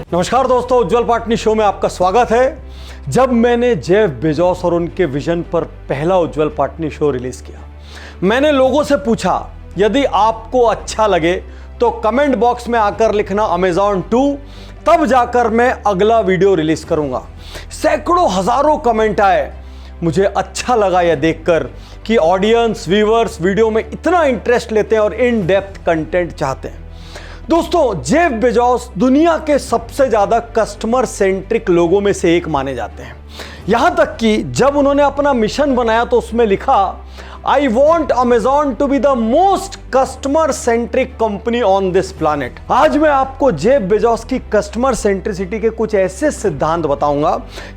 नमस्कार दोस्तों, उज्ज्वल पाटनी शो में आपका स्वागत है। जब मैंने जेफ बेजोस और उनके विजन पर पहला उज्ज्वल पाटनी शो रिलीज किया, मैंने लोगों से पूछा यदि आपको अच्छा लगे तो कमेंट बॉक्स में आकर लिखना अमेज़न 2, तब जाकर मैं अगला वीडियो रिलीज करूंगा। सैकड़ों हजारों कमेंट आए। मुझे अच्छा लगा यह देखकर कि ऑडियंस व्यूअर्स वीडियो में इतना इंटरेस्ट लेते हैं और इन डेप्थ कंटेंट चाहते हैं। दोस्तों, जेफ बेजोस दुनिया के सबसे ज्यादा कस्टमर सेंट्रिक लोगों में से एक माने जाते हैं। यहां तक कि जब उन्होंने अपना मिशन बनाया तो उसमें लिखा, I want Amazon to be the most customer centric company on this planet. आज मैं आपको जेफ बेजोस की कस्टमर सेंट्रिसिटी के कुछ ऐसे सिद्धांत बताऊंगा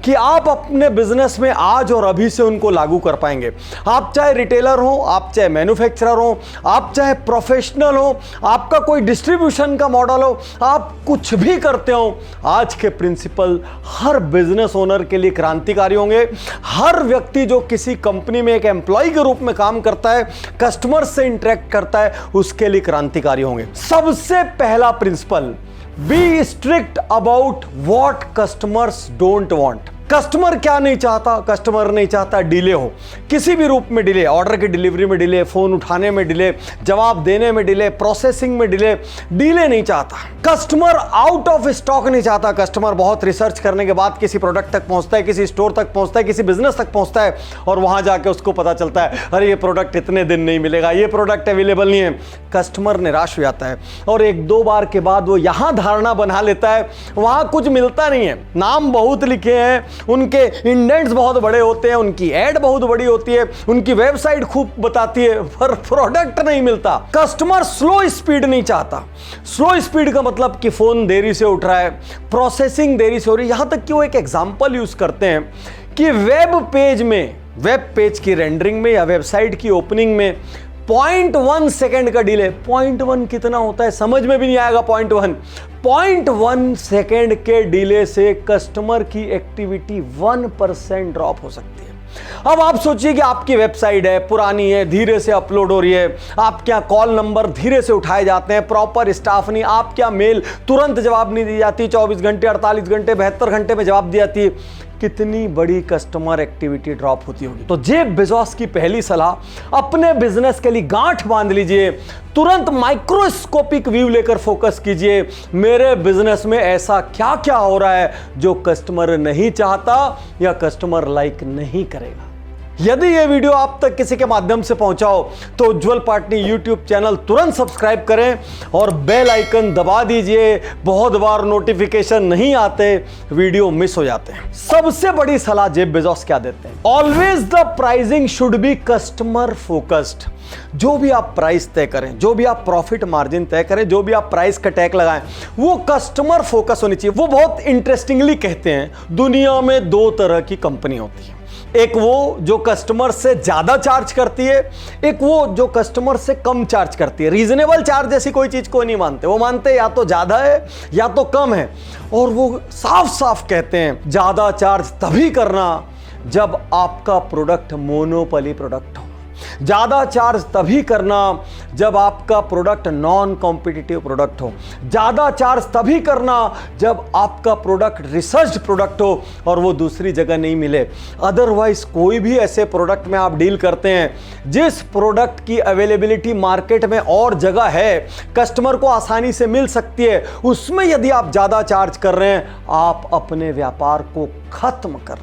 कि आप अपने बिजनेस में आज और अभी से उनको लागू कर पाएंगे। आप चाहे रिटेलर हो, आप चाहे मैन्युफैक्चरर हो, आप चाहे प्रोफेशनल हो, आपका कोई डिस्ट्रीब्यूशन का मॉडल हो, आप कुछ भी करते हो, आज के प्रिंसिपल हर बिजनेस ओनर के लिए क्रांतिकारी होंगे। हर व्यक्ति जो किसी कंपनी में एक एम्प्लॉय के रूप में काम करता है, कस्टमर से इंटरेक्ट करता है, उसके लिए क्रांतिकारी होंगे। सबसे पहला principle, be strict about what customers don't want. Customer क्या नहीं चाहता? कस्टमर नहीं चाहता डिले हो, किसी भी रूप में डिले, ऑर्डर की डिलीवरी में डिले, फोन उठाने में डिले, जवाब देने में डिले, प्रोसेसिंग में डिले नहीं चाहता। कस्टमर आउट ऑफ स्टॉक नहीं चाहता। कस्टमर बहुत रिसर्च करने के बाद किसी प्रोडक्ट तक पहुंचता है, किसी स्टोर तक पहुंचता है, किसी बिजनेस तक पहुंचता है और वहां जाके उसको पता चलता है अरे ये प्रोडक्ट इतने दिन नहीं मिलेगा, ये प्रोडक्ट अवेलेबल नहीं है। कस्टमर निराश हो जाता है और एक दो बार के बाद वो यहां धारणा बना लेता है वहां कुछ मिलता नहीं है। नाम बहुत लिखे हैं, उनके इंडेंट्स बहुत बड़े होते हैं, उनकी एड बहुत बड़ी होती है, उनकी वेबसाइट खूब बताती है, पर प्रोडक्ट नहीं मिलता। कस्टमर स्लो स्पीड नहीं चाहता। स्लो स्पीड का मतलब कि फोन देरी से उठ रहा है, प्रोसेसिंग देरी से हो रही है। यहां तक कि वो एक एग्जांपल यूज करते हैं कि वेब पेज की रेंडरिंग में या वेबसाइट की ओपनिंग में 0.1 सेकेंड का डिले। 0.1 कितना होता है समझ में भी नहीं आएगा। 0.1 सेकेंड के डिले से कस्टमर की एक्टिविटी 1% ड्रॉप हो सकती है। अब आप सोचिए कि आपकी वेबसाइट है, पुरानी है, धीरे से अपलोड हो रही है, आपके यहाँ कॉल नंबर धीरे से उठाए जाते हैं, प्रॉपर स्टाफ नहीं, आपके यहाँ मेल तुरंत जवाब नहीं दी जाती, 24 घंटे, 48 घंटे, 72 घंटे में जवाब दी जाती है। कितनी बड़ी कस्टमर एक्टिविटी ड्रॉप होती होगी। तो जेफ बेजोस की पहली सलाह, अपने बिजनेस के लिए गांठ बांध लीजिए, तुरंत माइक्रोस्कोपिक व्यू लेकर फोकस कीजिए। मेरे बिजनेस में ऐसा क्या क्या हो रहा है जो कस्टमर नहीं चाहता या कस्टमर लाइक नहीं करेगा। यदि यह वीडियो आप तक किसी के माध्यम से पहुंचा हो तो उज्ज्वल पाटनी यूट्यूब चैनल तुरंत सब्सक्राइब करें और बेल आइकन दबा दीजिए। बहुत बार नोटिफिकेशन नहीं आते, वीडियो मिस हो जाते हैं। सबसे बड़ी सलाह जेफ बेजोस क्या देते हैं? Always the pricing should be customer focused. जो भी आप प्राइस तय करें, जो भी आप प्रॉफिट मार्जिन तय करें, जो भी आप प्राइस का टैग लगाएं, वो कस्टमर फोकस होनी चाहिए। वो बहुत इंटरेस्टिंगली कहते हैं, दुनिया में दो तरह की कंपनी होती है। एक वो जो कस्टमर से ज्यादा चार्ज करती है, एक वो जो कस्टमर से कम चार्ज करती है। रीजनेबल चार्ज जैसी कोई चीज को नहीं मानते, वो मानते या तो ज्यादा है या तो कम है। और वो साफ साफ कहते हैं ज्यादा चार्ज तभी करना जब आपका प्रोडक्ट मोनोपोली प्रोडक्ट हो। ज्यादा चार्ज तभी करना जब आपका प्रोडक्ट नॉन कॉम्पिटिटिव प्रोडक्ट हो। ज्यादा चार्ज तभी करना जब आपका प्रोडक्ट रिसर्च प्रोडक्ट हो और वो दूसरी जगह नहीं मिले। अदरवाइज कोई भी ऐसे प्रोडक्ट में आप डील करते हैं जिस प्रोडक्ट की अवेलेबिलिटी मार्केट में और जगह है, कस्टमर को आसानी से मिल सकती है, उसमें यदि आप ज्यादा चार्ज कर रहे हैं, आप अपने व्यापार को खत्म कर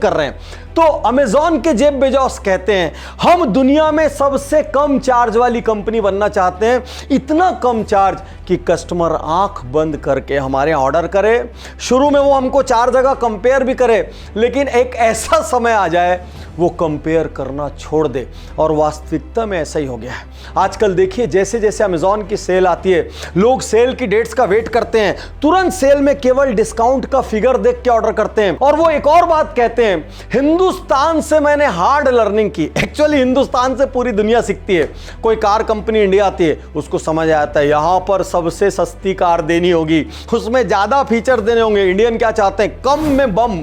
रहे हैं। तो अमेज़न के जेफ बेजोस कहते हैं हम दुनिया में सबसे कम चार्ज वाली कंपनी बनना चाहते हैं। इतना कम चार्ज कि कस्टमर आंख बंद करके हमारे ऑर्डर करे। शुरू में वो हमको 4 जगह कंपेयर भी करे, लेकिन एक ऐसा समय आ जाए वो कंपेयर करना छोड़ दे। और वास्तविकता में ऐसा ही हो गया है। आजकल देखिए, जैसे जैसे अमेज़न की सेल आती है, लोग सेल की डेट्स का वेट करते हैं, तुरंत सेल में केवल डिस्काउंट का फिगर देख के ऑर्डर करते हैं। और वो एक और बात कहते हैं, हिंदुस्तान से मैंने हार्ड लर्निंग की। एक्चुअली हिंदुस्तान से पूरी दुनिया सीखती है। कोई कार कंपनी इंडिया आती है, उसको समझ आता है यहां पर सबसे सस्ती कार देनी होगी, उसमें ज़्यादा फीचर देने होंगे। इंडियन क्या चाहते हैं? कम में बम,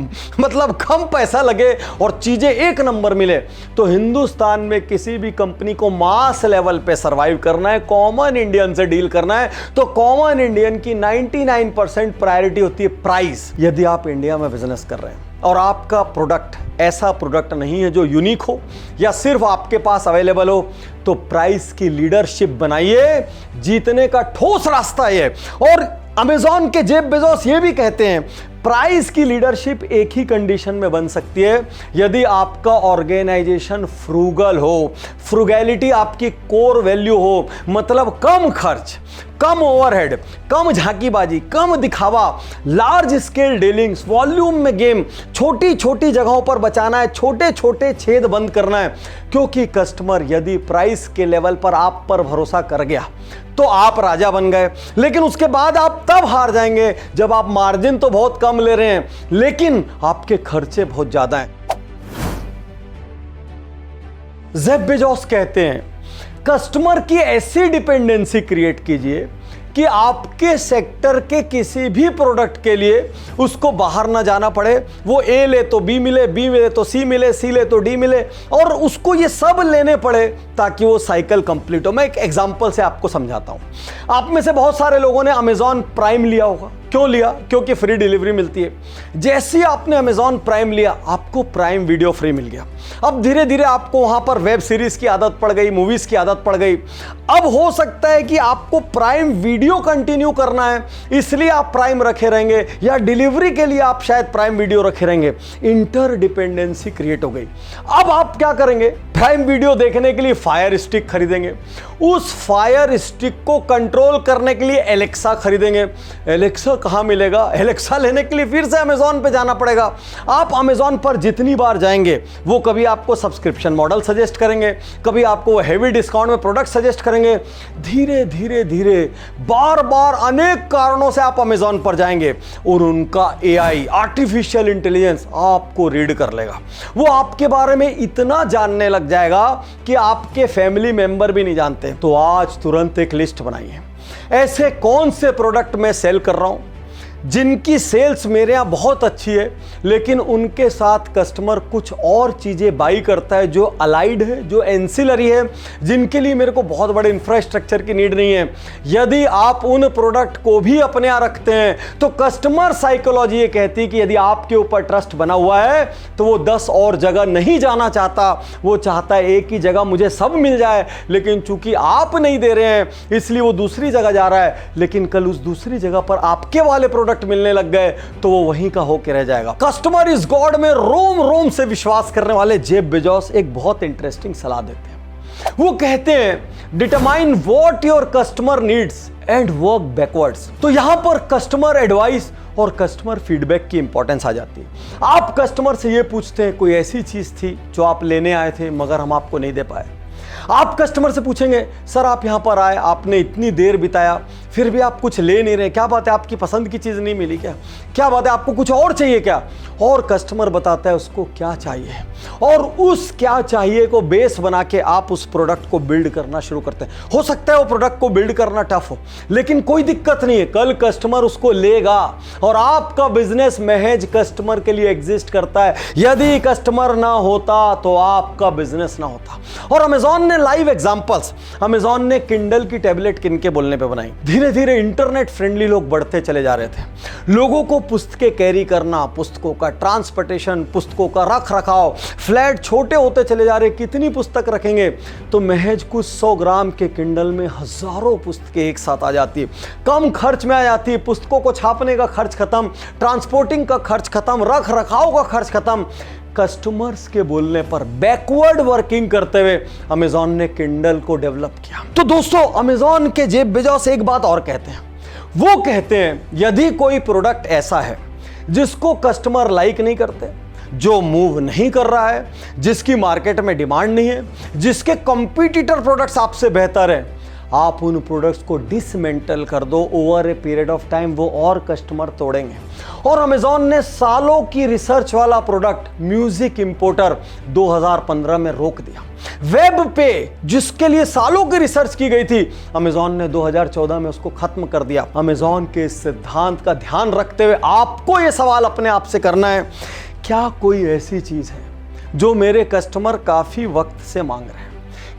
मतलब कम पैसा लगे और चीज़ें एक नंबर मिले। तो हिंदुस्तान में किसी भी कंपनी को मास लेवल पे सर्वाइव करना है, कॉमन इंडियन से डील करना है, तो कॉमन इंडियन की 99% प्रायोरिटी होती है प्राइस। यदि आप इंडिया में बिजनेस कर रहे हैं और आपका प्रोडक्ट ऐसा प्रोडक्ट नहीं है जो यूनिक हो या सिर्फ आपके पास अवेलेबल हो, तो प्राइस की लीडरशिप बनाइए। जीतने का ठोस रास्ता है। और अमेज़न के जेफ बेजोस ये भी कहते हैं, प्राइस की लीडरशिप एक ही कंडीशन में बन सकती है, यदि आपका ऑर्गेनाइजेशन फ्रूगल हो, फ्रूगैलिटी आपकी कोर वैल्यू हो, मतलब कम खर्च, कम ओवरहेड, कम झांकीबाजी, कम दिखावा, लार्ज स्केल डीलिंग्स, वॉल्यूम में गेम, छोटी छोटी जगहों पर बचाना है, छोटे छोटे छेद बंद करना है। क्योंकि कस्टमर यदि प्राइस के लेवल पर आप पर भरोसा कर गया तो आप राजा बन गए, लेकिन उसके बाद आप तब हार जाएंगे जब आप मार्जिन तो बहुत कम ले रहे हैं लेकिन आपके खर्चे बहुत ज्यादा हैं। जेफ बेजोस कहते हैं, कस्टमर की ऐसी डिपेंडेंसी क्रिएट कीजिए कि आपके सेक्टर के किसी भी प्रोडक्ट के लिए उसको बाहर ना जाना पड़े। वो ए ले तो बी मिले, बी मिले तो सी मिले, सी ले तो डी मिले, और उसको ये सब लेने पड़े ताकि वो साइकिल कंप्लीट हो। मैं एक एग्जांपल से आपको समझाता हूं। आप में से बहुत सारे लोगों ने अमेज़न प्राइम लिया होगा। क्यों लिया? क्योंकि फ्री डिलीवरी मिलती है। जैसे ही आपने अमेज़न प्राइम लिया, आपको प्राइम वीडियो फ्री मिल गया। अब धीरे धीरे आपको वहां पर वेब सीरीज की आदत पड़ गई, मूवीज की आदत पड़ गई। अब हो सकता है कि आपको प्राइम वीडियो कंटिन्यू करना है, इसलिए आप प्राइम रखे रहेंगे, या डिलीवरी के लिए आप शायद प्राइम वीडियो रखे रहेंगे। इंटरडिपेंडेंसी क्रिएट हो गई। अब आप क्या करेंगे? प्राइम वीडियो देखने के लिए फायर स्टिक खरीदेंगे, उस फायर स्टिक को कंट्रोल करने के लिए एलेक्सा खरीदेंगे। एलेक्सा कहां मिलेगा? एलेक्सा लेने के लिए फिर से अमेज़न पे जाना पड़ेगा। आप अमेज़न पर जितनी बार जाएंगे, वो कभी आपको सब्सक्रिप्शन मॉडल सजेस्ट करेंगे, कभी आपको हेवी डिस्काउंट में प्रोडक्ट सजेस्ट करेंगे। धीरे धीरे धीरे बार बार अनेक कारणों से आप अमेज़न पर जाएंगे और उनका एआई, आर्टिफिशियल इंटेलिजेंस आपको रीड कर लेगा। वो आपके बारे में इतना जानने लग जाएगा कि आपके फैमिली मेंबर भी नहीं जानते। तो आज तुरंत एक लिस्ट बनाइए, ऐसे कौन से प्रोडक्ट मैं सेल कर रहा हूं जिनकी सेल्स मेरे यहाँ बहुत अच्छी है, लेकिन उनके साथ कस्टमर कुछ और चीज़ें बाई करता है जो अलाइड है, जो एंसिलरी है, जिनके लिए मेरे को बहुत बड़े इंफ्रास्ट्रक्चर की नीड नहीं है। यदि आप उन प्रोडक्ट को भी अपने यहाँ रखते हैं तो कस्टमर साइकोलॉजी ये कहती है कि यदि आपके ऊपर ट्रस्ट बना हुआ है तो वो 10 और जगह नहीं जाना चाहता। वो चाहता है एक ही जगह मुझे सब मिल जाए, लेकिन चूंकि आप नहीं दे रहे हैं इसलिए वो दूसरी जगह जा रहा है। लेकिन कल उस दूसरी जगह पर आपके वाले प्रोडक्ट मिलने लग गए तो वो वहीं का होके रह जाएगा। कस्टमर इज गॉड में रोम रोम से विश्वास करने वाले जेफ बेजोस एक बहुत इंटरेस्टिंग सलाह देते हैं। वो कहते हैं, determine what your customer needs and work backwards. तो यहां पर कस्टमर एडवाइस और कस्टमर फीडबैक की इंपॉर्टेंस आ जाती है। आप कस्टमर से ये पूछते हैं, कोई ऐसी चीज थी जो आप लेने आए थे मगर हम आपको नहीं दे पाए। आप कस्टमर से पूछेंगे, सर आप यहां पर आए, आपने इतनी देर बिताया, फिर भी आप कुछ ले नहीं रहे, क्या बात है? आपकी पसंद की चीज़ नहीं मिली क्या? क्या बात है? आपको कुछ और चाहिए क्या? और कस्टमर बताता है उसको क्या चाहिए, और उस क्या चाहिए को बेस बना के आप उस प्रोडक्ट को बिल्ड करना शुरू करते हैं। हो सकता है वो प्रोडक्ट को बिल्ड करना टफ हो, लेकिन कोई दिक्कत नहीं है, कल कस्टमर उसको लेगा और आपका बिजनेस महज कस्टमर के लिए एग्जिस्ट करता है। यदि कस्टमर ना होता तो आपका बिजनेस ना होता। और अमेज़न ने लाइव एग्जांपल्स, अमेज़न ने किंडल की टैबलेट किनके बोलने पे बनाई। धीरे धीरे इंटरनेट फ्रेंडली लोग बढ़ते चले जा रहे थे। लोगों को पुस्तकें कैरी करना, पुस्तकों का ट्रांसपोर्टेशन, पुस्तकों का रख रखाव, फ्लैट छोटे होते चले जा रहे। कितनी पुस्तक रखेंगे? तो महज कुछ 100 ग्राम के किंडल में हजारों पुस्तकें एक साथ आ जाती है, कम खर्च में आ जाती है। पुस्तकों को छापने का खर्च खत्म, ट्रांसपोर्टिंग का खर्च खत्म, रख रखाव का खर्च खत्म। कस्टमर्स के बोलने पर बैकवर्ड वर्किंग करते हुए अमेज़न ने किंडल को डेवलप किया। तो दोस्तों, अमेज़न के जेफ बेजोस एक बात और कहते हैं। वो कहते हैं, यदि कोई प्रोडक्ट ऐसा है जिसको कस्टमर लाइक नहीं करते, जो मूव नहीं कर रहा है, जिसकी मार्केट में डिमांड नहीं है, जिसके कंपटीटर प्रोडक्ट्स आपसे बेहतर हैं, आप उन प्रोडक्ट्स को डिसमेंटल कर दो। Over a period of time वो और कस्टमर तोड़ेंगे और अमेजॉन ने सालों की रिसर्च वाला प्रोडक्ट म्यूजिक इंपोर्टर 2015 में रोक दिया। वेब पे जिसके लिए सालों की रिसर्च की गई थी, अमेजॉन ने 2014 में उसको खत्म कर दिया। अमेजॉन के इस सिद्धांत का ध्यान रखते हुए आपको यह सवाल अपने आप से करना है, क्या कोई ऐसी चीज है जो मेरे कस्टमर काफी वक्त से मांग रहे हैं?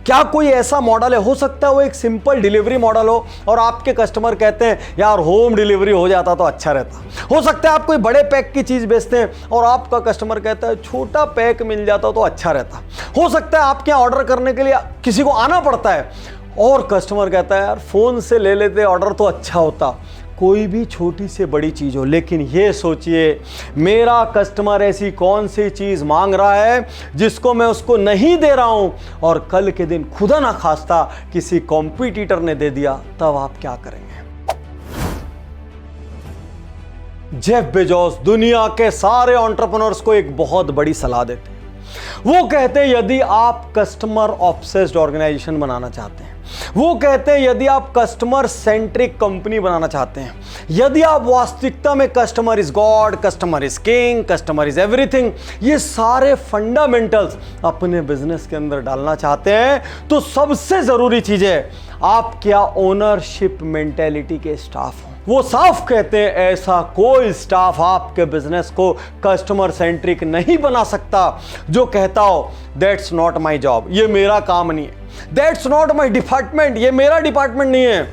क्या कोई ऐसा मॉडल है, हो सकता है वो एक सिंपल डिलीवरी मॉडल हो और आपके कस्टमर कहते हैं यार होम डिलीवरी हो जाता तो अच्छा रहता। हो सकता है आप कोई बड़े पैक की चीज़ बेचते हैं और आपका कस्टमर कहता है छोटा पैक मिल जाता तो अच्छा रहता। हो सकता है आपके यहाँ ऑर्डर करने के लिए किसी को आना पड़ता है और कस्टमर कहता है यार फ़ोन से ले लेते ऑर्डर तो अच्छा होता। कोई भी छोटी से बड़ी चीज़ हो, लेकिन ये सोचिए मेरा कस्टमर ऐसी कौन सी चीज़ मांग रहा है जिसको मैं उसको नहीं दे रहा हूं और कल के दिन खुदा ना खास्ता किसी कॉम्पिटिटर ने दे दिया, तब आप क्या करेंगे? जेफ बेजोस दुनिया के सारे एंटरप्रेन्योर्स को एक बहुत बड़ी सलाह देते हैं। वो कहते हैं यदि आप कस्टमर ऑब्सेस्ड ऑर्गेनाइजेशन बनाना चाहते हैं, वो कहते हैं यदि आप कस्टमर सेंट्रिक कंपनी बनाना चाहते हैं, यदि आप वास्तविकता में customer is God, customer is king, customer is everything, ये सारे फंडामेंटल्स अपने बिजनेस के अंदर डालना चाहते हैं, तो सबसे जरूरी चीज है आप क्या ओनरशिप मेंटेलिटी के स्टाफ हो। वो साफ कहते हैं ऐसा कोई स्टाफ आपके बिजनेस को कस्टमर सेंट्रिक नहीं बना सकता जो कहता हो दैट्स नॉट माई जॉब, ये मेरा काम नहीं है, दैट्स नॉट माई डिपार्टमेंट, ये मेरा डिपार्टमेंट नहीं है,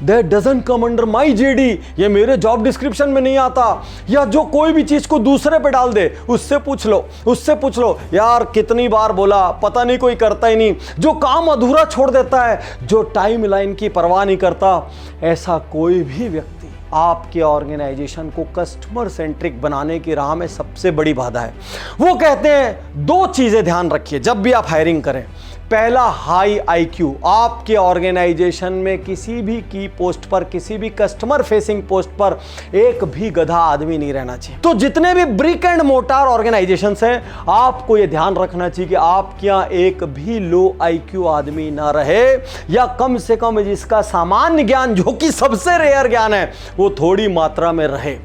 that doesn't come under my JD, ये मेरे जॉब डिस्क्रिप्शन में नहीं आता। या जो कोई भी चीज को दूसरे पे डाल दे, उससे पूछ लो यार कितनी बार बोला, पता नहीं कोई करता ही नहीं, जो काम अधूरा छोड़ देता है, जो टाइम लाइन की परवाह नहीं करता, ऐसा कोई भी व्यक्ति आपके ऑर्गेनाइजेशन को कस्टमर सेंट्रिक बनाने की राह में सबसे बड़ी बाधा है। वो कहते हैं दो चीजें ध्यान रखिए जब भी आप हायरिंग करें। पहला, हाई आईक्यू। आपके ऑर्गेनाइजेशन में किसी भी की पोस्ट पर, किसी भी कस्टमर फेसिंग पोस्ट पर एक भी गधा आदमी नहीं रहना चाहिए। तो जितने भी ब्रिक एंड मोटार ऑर्गेनाइजेशंस हैं, आपको यह ध्यान रखना चाहिए कि आपके यहां एक भी लो आईक्यू आदमी ना रहे, या कम से कम जिसका सामान्य ज्ञान, जो कि सबसे रेयर ज्ञान है, वो थोड़ी मात्रा में रहे।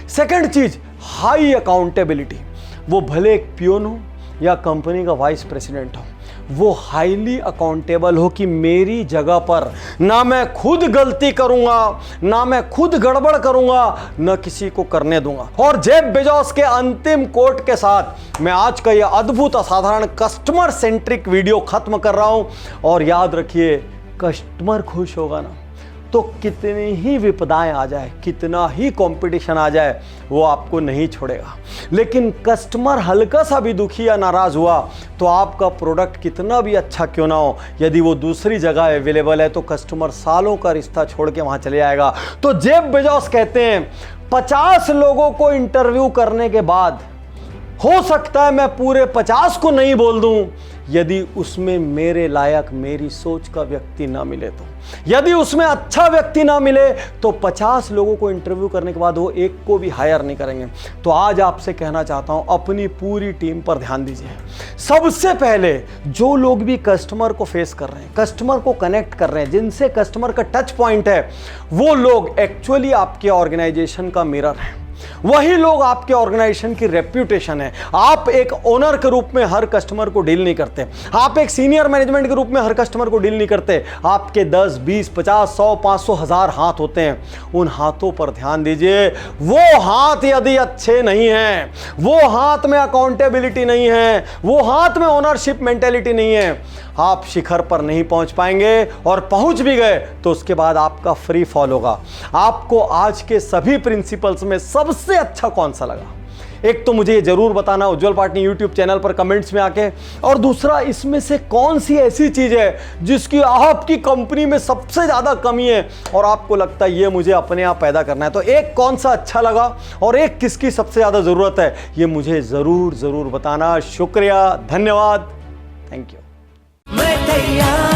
सेकंड चीज, हाई अकाउंटेबिलिटी। वो भले एक पियोन हो या कंपनी का वाइस प्रेसिडेंट हो, वो हाईली अकाउंटेबल हो कि मेरी जगह पर ना मैं खुद गलती करूंगा, ना मैं खुद गड़बड़ करूंगा, ना किसी को करने दूंगा। और जेफ बेजोस के अंतिम कोट के साथ मैं आज का यह अद्भुत असाधारण कस्टमर सेंट्रिक वीडियो खत्म कर रहा हूं। और याद रखिए, कस्टमर खुश होगा ना तो कितनी ही विपदाएं आ जाए, कितना ही कंपटीशन आ जाए, वो आपको नहीं छोड़ेगा। लेकिन कस्टमर हल्का सा भी दुखी या नाराज हुआ तो आपका प्रोडक्ट कितना भी अच्छा क्यों ना हो, यदि वो दूसरी जगह अवेलेबल है तो कस्टमर सालों का रिश्ता छोड़ के वहां चले जाएगा। तो जेफ बेजोस कहते हैं 50 लोगों को इंटरव्यू करने के बाद हो सकता है मैं पूरे 50 को नहीं बोल दूं, यदि उसमें मेरे लायक, मेरी सोच का व्यक्ति ना मिले तो। यदि उसमें अच्छा व्यक्ति ना मिले तो 50 लोगों को इंटरव्यू करने के बाद वो एक को भी हायर नहीं करेंगे। तो आज आपसे कहना चाहता हूं, अपनी पूरी टीम पर ध्यान दीजिए। सबसे पहले जो लोग भी कस्टमर को फेस कर रहे हैं, कस्टमर को कनेक्ट कर रहे हैं, जिनसे कस्टमर का टच पॉइंट है, वो लोग एक्चुअली आपके ऑर्गेनाइजेशन का मिरर है। वही लोग आपके ऑर्गेनाइजेशन की रेप्यूटेशन है। आप एक ओनर के रूप में हर कस्टमर को डील नहीं करते, आप एक सीनियर मैनेजमेंट के रूप में हर कस्टमर को डील नहीं करते। आपके 10, 20, 50, 100, 500, 1000 हाथ होते हैं। उन हाथों पर ध्यान दीजिए। वो हाथ यदि अच्छे नहीं हैं, वो हाथ में अकाउंटेबिलिटी नहीं है, वो हाथ में ओनरशिप मेंटेलिटी नहीं है, आप शिखर पर नहीं पहुंच पाएंगे। और पहुंच भी गए तो उसके बाद आपका फ्री फॉल होगा। आपको आज के सभी प्रिंसिपल्स में सबसे अच्छा कौन सा लगा? एक तो मुझे जरूर बताना उज्ज्वल पाटनी यूट्यूब चैनल पर कमेंट्स में आके, और दूसरा, इसमें से कौन सी ऐसी चीज है जिसकी आपकी कंपनी में सबसे ज्यादा कमी है और आपको लगता है ये मुझे अपने आप पैदा करना है। तो एक कौन सा अच्छा लगा और एक किसकी सबसे ज्यादा जरूरत है, ये मुझे जरूर बताना। शुक्रिया, धन्यवाद, थैंक यू। मैं तैयार